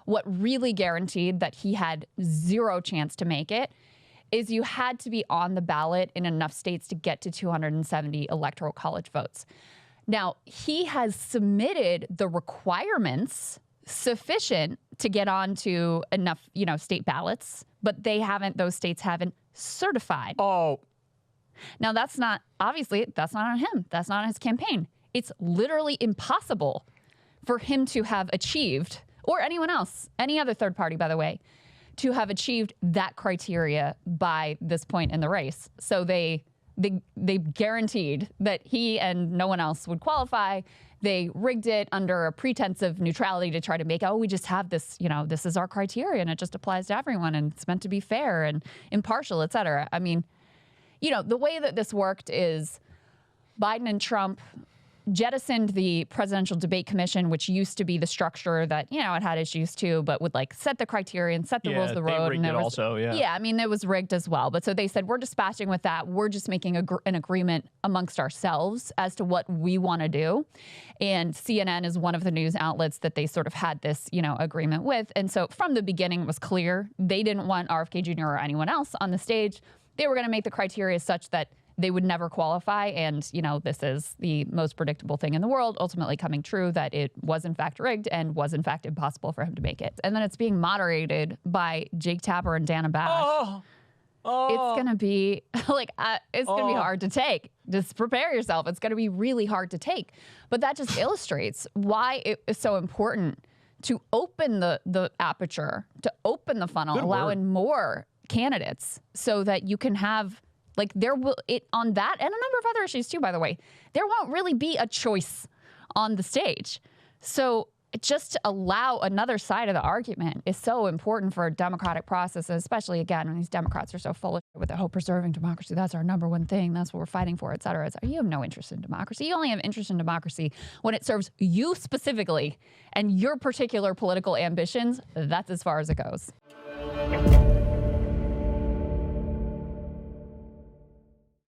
What really guaranteed that he had zero chance to make it is you had to be on the ballot in enough states to get to 270 electoral college votes. Now, he has submitted the requirements sufficient to get onto enough, state ballots, but those states haven't certified. Oh. Now, that's not on him. That's not on his campaign. It's literally impossible for him to have achieved, or anyone else, any other third party, by the way, to have achieved that criteria by this point in the race. So they guaranteed that he and no one else would qualify. They rigged it under a pretense of neutrality to try to make, we just have this, this is our criteria and it just applies to everyone and it's meant to be fair and impartial, et cetera. I mean, the way that this worked is Biden and Trump jettisoned the Presidential Debate Commission, which used to be the structure that, it had issues too, but would set the criteria and set the rules of the road. And it was, it was rigged as well. But so they said, we're dispatching with that. We're just making an agreement amongst ourselves as to what we want to do. And CNN is one of the news outlets that they sort of had this, agreement with. And so from the beginning, it was clear they didn't want RFK Jr. or anyone else on the stage. They were going to make the criteria such that they would never qualify. And, this is the most predictable thing in the world, ultimately coming true, that it was in fact rigged and was in fact impossible for him to make it. And then it's being moderated by Jake Tapper and Dana Bash. It's going to be going to be hard to take. Just prepare yourself. It's going to be really hard to take. But that just illustrates why it is so important to open the aperture, to open the funnel, allowing more candidates so that you can have on that and a number of other issues too, by the way, there won't really be a choice on the stage. So just to allow another side of the argument is so important for a democratic process, especially, again, when these Democrats are so full of shit with the whole preserving democracy. That's our number one thing. That's what we're fighting for, et cetera, et cetera. You have no interest in democracy. You only have interest in democracy when it serves you specifically and your particular political ambitions. That's as far as it goes.